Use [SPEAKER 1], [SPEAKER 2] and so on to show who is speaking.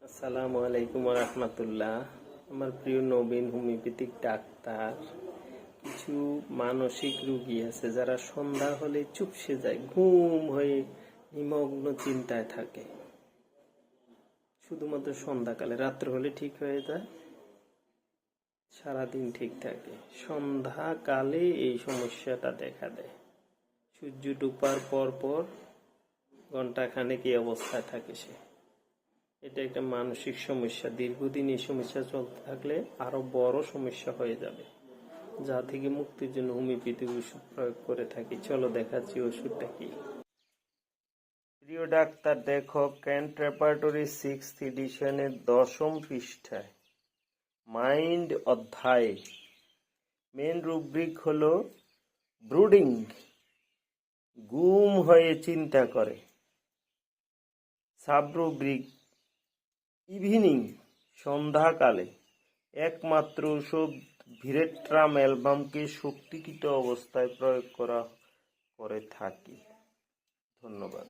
[SPEAKER 1] আসসালামু আলাইকুম রহমতুল্লাহ। আমার প্রিয় নবীন হোমিওপ্যাথিক ডাক্তার, কিছু মানসিক রোগী আছে যারা সন্ধ্যা হলে চুপসে যায়, ঘুম হয়ে নিমগ্ন চিন্তায় থাকে। শুধুমাত্র সন্ধ্যাকালে, রাত্র হলে ঠিক হয়ে যায়, সারাদিন ঠিক থাকে। সন্ধ্যাকালে এই সমস্যাটা দেখা দেয়। সূর্য ডুবার পর পর ঘন্টাখানেক এই অবস্থায় থাকে সে। এটা একটা মানসিক সমস্যা। দীর্ঘদিন এই সমস্যা চলতে থাকলে আরো বড় সমস্যা হয়ে যাবে, যা থেকে মুক্তির জন্য হোমিওপ্যাথিক ওষুধ প্রয়োগ করে থাকি। চলো দেখাচ্ছি ওষুধটা কি। প্রিয় ডাক্তার, দেখো ক্যান্ট রেপার্টরি 6th এডিশনের 10ম পৃষ্ঠায় মাইন্ড অধ্যায়ে মেন রুব্রিক হলো ব্রুডিং, গুম হয়ে চিন্তা করে। সাব রুব্রিক ইভিনিং, সন্ধ্যাকালে। একমাত্র ওষুধ ভিরেট্রাম অ্যালবামকে শক্তিকৃত অবস্থায় প্রয়োগ করে থাকি। ধন্যবাদ।